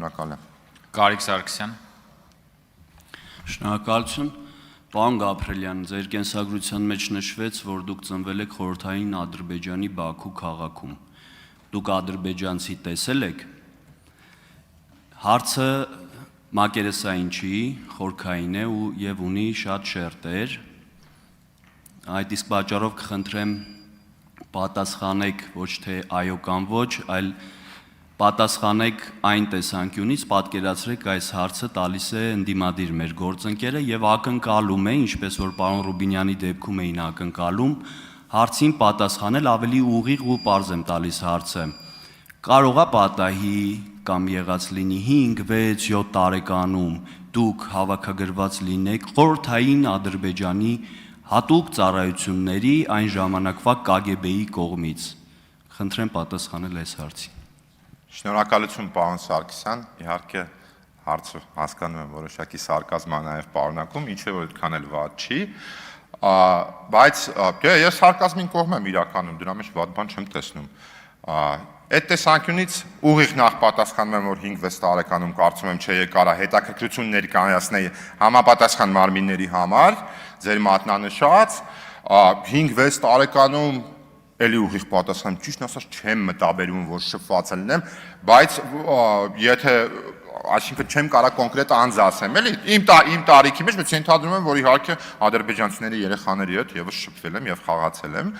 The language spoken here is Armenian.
Շնորհակալ եմ։ Գարիկ Սարգսյան։ Շնորհակալություն։ Պարոն Գաբրելյան, ձեր կենսագրության մեջ նշվեց, որ դուք ծնվել եք խորհրդային Ադրբեջանի Բաքու քաղաքում։ Դուք ադրբեջանցի տեսել եք։ Հարցը մակերեսային չի, խորքային է եւ ունի շատ շերտեր։ Այդ իսկ պատճառով կխնդրեմ պատասխանեք ոչ թե այո կամ ոչ, այլ պատասխանեք այն տեսանկյունից, պատկերացրեք այս հարցը տալիս է ընդդիմադիր մեր գործընկերը եւ ակնկալում է, ինչպես որ պարոն Ռուբինյանի դեպքում էին ակնկալում, հարցին պատասխանել ավելի ուղիղ ու պարզ եմ տալիս հարցը։ Կարողա պատահի կամ եղած լինի 5, 6, 7 տարեկանում դուք հավաքագրված լինեք խորհրդային Ադրբեջանի հատուկ ծառայությունների այն ժամանակվա KGB-ի կողմից։ Խնդրեմ պատասխանել այս հարցին։ Շնորհակալություն պարոն Սարգսյան, իհարկե հարցը հասկանում եմ որոշակի սարկազմա նաև պարունակում, ինչ է որ այդքան էլ վատ չի, բայց ես սարկազմին կողմ եմ իրականում, դրա մեջ վատ բան չեմ տեսնում։ Այդ տեսանկյունից ուղիղ նախ պատասխանում եմ, որ 5-6 տարեկանում կարծում եմ չէ կարա հետաքրքրություն ներկայացնել համապատասխան մարմինների համար, ձեր մատնանշած, 5-6 տարեկանում էլի ուղիղ պատասխան, ճիշտ ասած չեմ մտաբերում, որ շփված լինեմ, բայց եթե այսինքն չեմ կարա կոնկրետ անձ ասեմ, էլի իմ տարիքի մեջ, բայց ենթադրում եմ, որ իհարկե ադրբեջանցիների երեխաների հետ եւս շփվել եմ եւ խաղացել եմ։